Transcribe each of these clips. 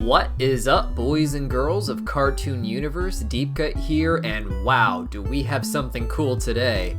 What is up, boys and girls of Cartoon Universe? DEEPCUT here, and wow, do we have something cool today.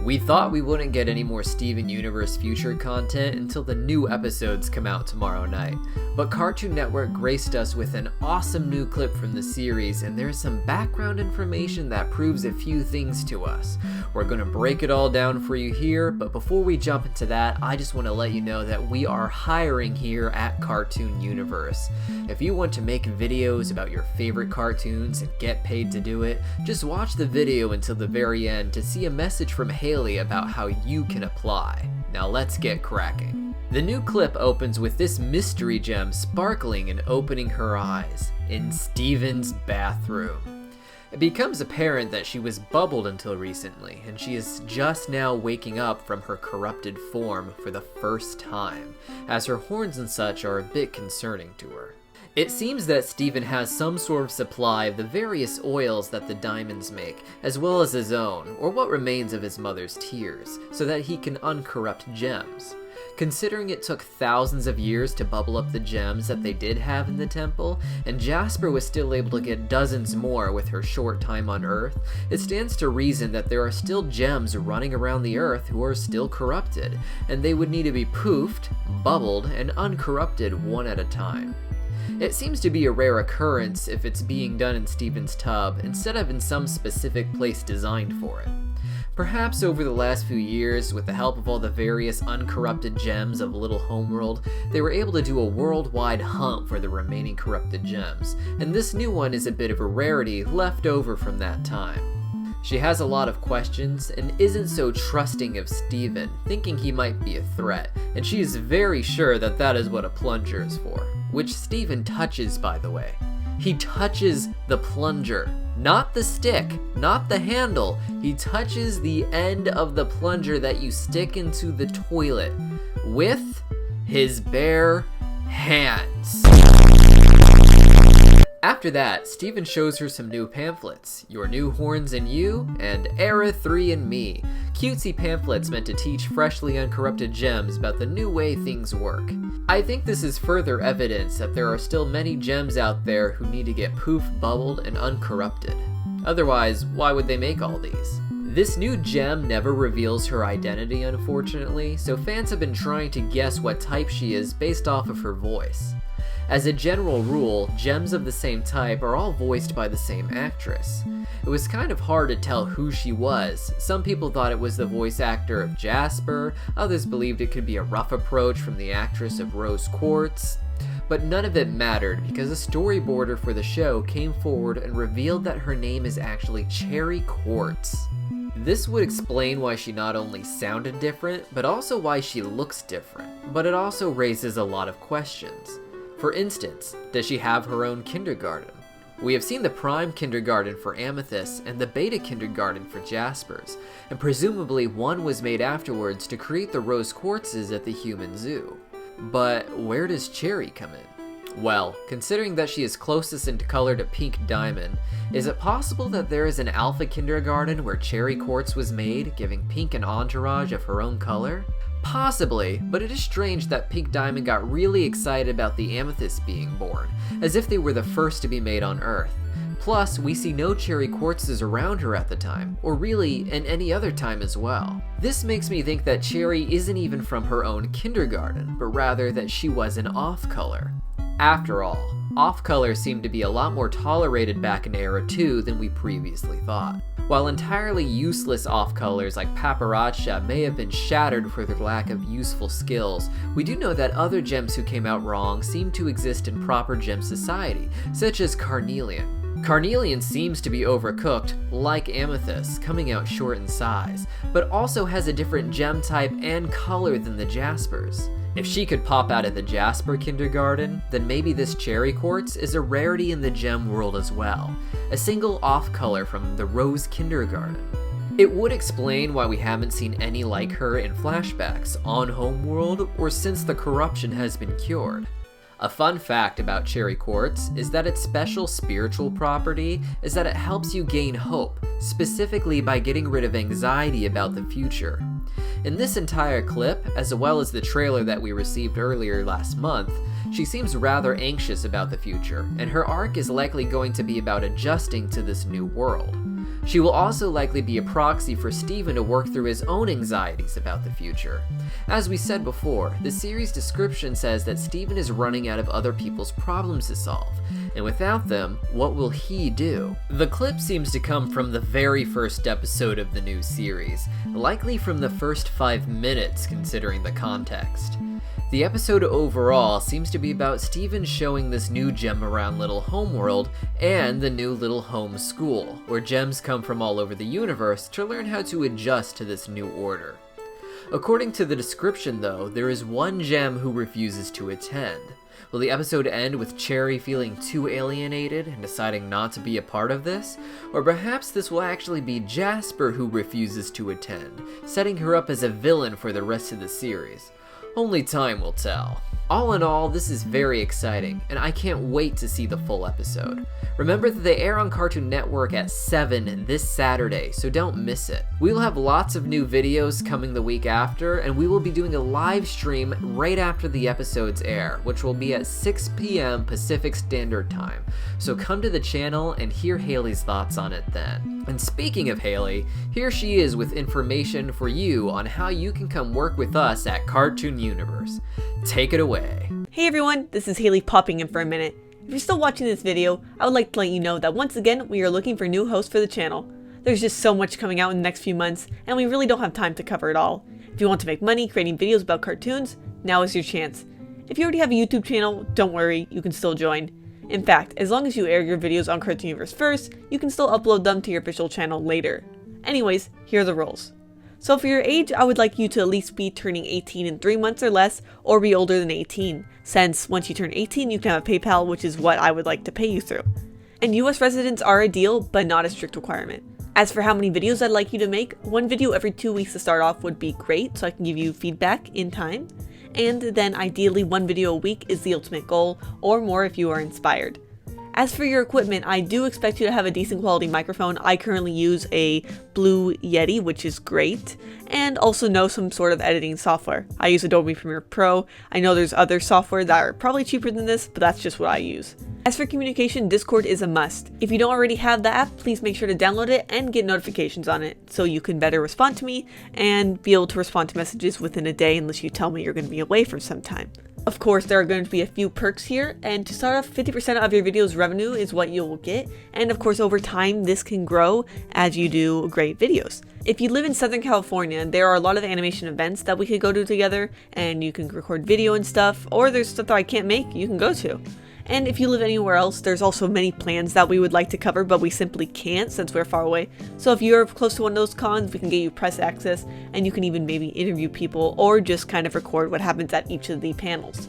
We thought we wouldn't get any more Steven Universe future content until the new episodes come out tomorrow night, but Cartoon Network graced us with an awesome new clip from the series, and there's some background information that proves a few things to us. We're gonna break it all down for you here, but before we jump into that, I just want to let you know that we are hiring here at Cartoon Universe. If you want to make videos about your favorite cartoons and get paid to do it, just watch the video until the very end to see a message from Hailey about how you can apply. Now let's get cracking. The new clip opens with this mystery gem sparkling and opening her eyes in Steven's bathroom. It becomes apparent that she was bubbled until recently, and she is just now waking up from her corrupted form for the first time, as her horns and such are a bit concerning to her. It seems that Steven has some sort of supply of the various oils that the diamonds make, as well as his own, or what remains of his mother's tears, so that he can uncorrupt gems. Considering it took thousands of years to bubble up the gems that they did have in the temple, and Jasper was still able to get dozens more with her short time on Earth, it stands to reason that there are still gems running around the Earth who are still corrupted, and they would need to be poofed, bubbled, and uncorrupted one at a time. It seems to be a rare occurrence if it's being done in Steven's tub instead of in some specific place designed for it. Perhaps over the last few years, with the help of all the various uncorrupted gems of Little Homeworld, they were able to do a worldwide hunt for the remaining corrupted gems, and this new one is a bit of a rarity left over from that time. She has a lot of questions and isn't so trusting of Steven, thinking he might be a threat, and she is very sure that that is what a plunger is for, which Steven touches, by the way. He touches the plunger, not the stick, not the handle. He touches the end of the plunger that you stick into the toilet with his bare hands. After that, Steven shows her some new pamphlets, Your New Horns and You, and Era 3 and Me, cutesy pamphlets meant to teach freshly uncorrupted gems about the new way things work. I think this is further evidence that there are still many gems out there who need to get poof, bubbled, and uncorrupted. Otherwise, why would they make all these? This new gem never reveals her identity, unfortunately, so fans have been trying to guess what type she is based off of her voice. As a general rule, gems of the same type are all voiced by the same actress. It was kind of hard to tell who she was. Some people thought it was the voice actor of Jasper, others believed it could be a rough approach from the actress of Cherry Quartz. But none of it mattered because a storyboarder for the show came forward and revealed that her name is actually Cherry Quartz. This would explain why she not only sounded different, but also why she looks different. But it also raises a lot of questions. For instance, does she have her own kindergarten? We have seen the prime kindergarten for Amethyst and the beta kindergarten for Jaspers, and presumably one was made afterwards to create the rose quartzes at the human zoo. But where does Cherry come in? Well, considering that she is closest in color to Pink Diamond, is it possible that there is an alpha kindergarten where Cherry Quartz was made, giving Pink an entourage of her own color? Possibly, but it is strange that Pink Diamond got really excited about the Amethyst being born, as if they were the first to be made on Earth. Plus, we see no Cherry Quartzes around her at the time, or really in any other time as well. This makes me think that Cherry isn't even from her own kindergarten, but rather that she was an off-color. After all, off-color seemed to be a lot more tolerated back in Era 2 than we previously thought. While entirely useless off-colors like Paparazza may have been shattered for their lack of useful skills, we do know that other gems who came out wrong seem to exist in proper gem society, such as Carnelian. Carnelian seems to be overcooked, like Amethyst, coming out short in size, but also has a different gem type and color than the Jaspers. If she could pop out of the Jasper kindergarten, then maybe this Cherry Quartz is a rarity in the gem world as well, a single off-color from the Rose kindergarten. It would explain why we haven't seen any like her in flashbacks, on Homeworld, or since the corruption has been cured. A fun fact about Cherry Quartz is that its special spiritual property is that it helps you gain hope, specifically by getting rid of anxiety about the future. In this entire clip, as well as the trailer that we received earlier last month, she seems rather anxious about the future, and her arc is likely going to be about adjusting to this new world. She will also likely be a proxy for Steven to work through his own anxieties about the future. As we said before, the series description says that Steven is running out of other people's problems to solve, and without them, what will he do? The clip seems to come from the very first episode of the new series, likely from the first 5 minutes considering the context. The episode overall seems to be about Steven showing this new gem around Little Homeworld and the new Little Home School, where gems come from all over the universe to learn how to adjust to this new order. According to the description though, there is one gem who refuses to attend. Will the episode end with Cherry feeling too alienated and deciding not to be a part of this? Or perhaps this will actually be Jasper who refuses to attend, setting her up as a villain for the rest of the series. Only time will tell. All in all, this is very exciting, and I can't wait to see the full episode. Remember that they air on Cartoon Network at 7 this Saturday, so don't miss it. We will have lots of new videos coming the week after, and we will be doing a live stream right after the episodes air, which will be at 6 p.m. Pacific Standard Time. So come to the channel and hear Hailey's thoughts on it then. And speaking of Hailey, here she is with information for you on how you can come work with us at Cartoon Universe. Take it away. Hey everyone, this is Hailey popping in for a minute. If you're still watching this video, I would like to let you know that once again, we are looking for new hosts for the channel. There's just so much coming out in the next few months, and we really don't have time to cover it all. If you want to make money creating videos about cartoons, now is your chance. If you already have a YouTube channel, don't worry, you can still join. In fact, as long as you air your videos on Cartoon Universe first, you can still upload them to your official channel later. Anyways, here are the rules. So for your age, I would like you to at least be turning 18 in 3 months or less, or be older than 18, since once you turn 18 you can have a PayPal, which is what I would like to pay you through. And US residents are ideal, but not a strict requirement. As for how many videos I'd like you to make, 1 video every 2 weeks to start off would be great, so I can give you feedback in time. And then ideally 1 video a week is the ultimate goal, or more if you are inspired. As for your equipment, I do expect you to have a decent quality microphone. I currently use a Blue Yeti, which is great, and also know some sort of editing software. I use Adobe Premiere Pro. I know there's other software that are probably cheaper than this, but that's just what I use. As for communication, Discord is a must. If you don't already have the app, please make sure to download it and get notifications on it so you can better respond to me and be able to respond to messages within a day unless you tell me you're going to be away for some time. Of course, there are going to be a few perks here, and to start off, 50% of your video's revenue is what you will get, and of course over time this can grow as you do great videos. If you live in Southern California, there are a lot of animation events that we could go to together, and you can record video and stuff, or there's stuff that I can't make you can go to. And if you live anywhere else, there's also many plans that we would like to cover, but we simply can't since we're far away. So if you're close to one of those cons, we can get you press access, and you can even maybe interview people or just kind of record what happens at each of the panels.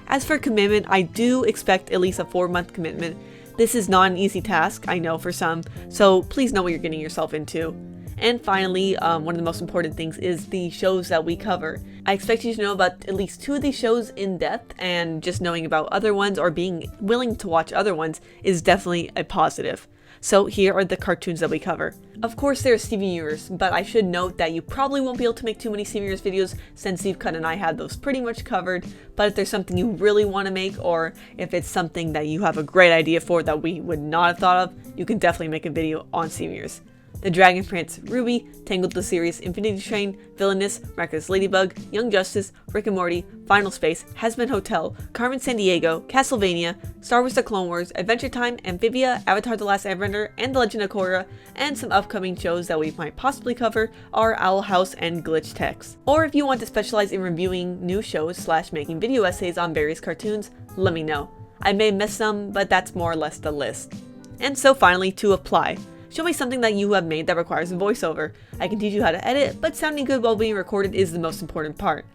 As for commitment, I do expect at least a 4-month commitment. This is not an easy task, I know for some, so please know what you're getting yourself into. And finally, one of the most important things is the shows that we cover. I expect you to know about at least 2 of these shows in depth, and just knowing about other ones or being willing to watch other ones is definitely a positive. So here are the cartoons that we cover. Of course there's Steven Universe, but I should note that you probably won't be able to make too many Steven Universe videos since DEEPCUT and I had those pretty much covered. But if there's something you really want to make, or if it's something that you have a great idea for that we would not have thought of, you can definitely make a video on Steven Universe. The Dragon Prince, Ruby, Tangled the Series, Infinity Train, Villainous, Miraculous Ladybug, Young Justice, Rick and Morty, Final Space, Hazbin Hotel, Carmen Sandiego, Castlevania, Star Wars The Clone Wars, Adventure Time, Amphibia, Avatar The Last Airbender, and The Legend of Korra, and some upcoming shows that we might possibly cover are Owl House and Glitch Text. Or if you want to specialize in reviewing new shows / making video essays on various cartoons, let me know. I may miss some, but that's more or less the list. And so finally, to apply. Show me something that you have made that requires a voiceover. I can teach you how to edit, but sounding good while being recorded is the most important part.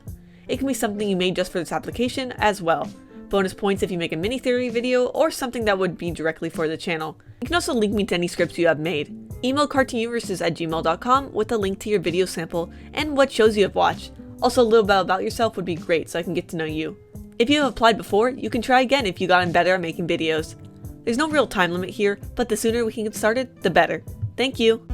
It can be something you made just for this application as well. Bonus points if you make a mini-theory video or something that would be directly for the channel. You can also link me to any scripts you have made. Email cartoonuniverses@gmail.com with a link to your video sample and what shows you have watched. Also a little bit about yourself would be great so I can get to know you. If you have applied before, you can try again if you gotten better at making videos. There's no real time limit here, but the sooner we can get started, the better. Thank you!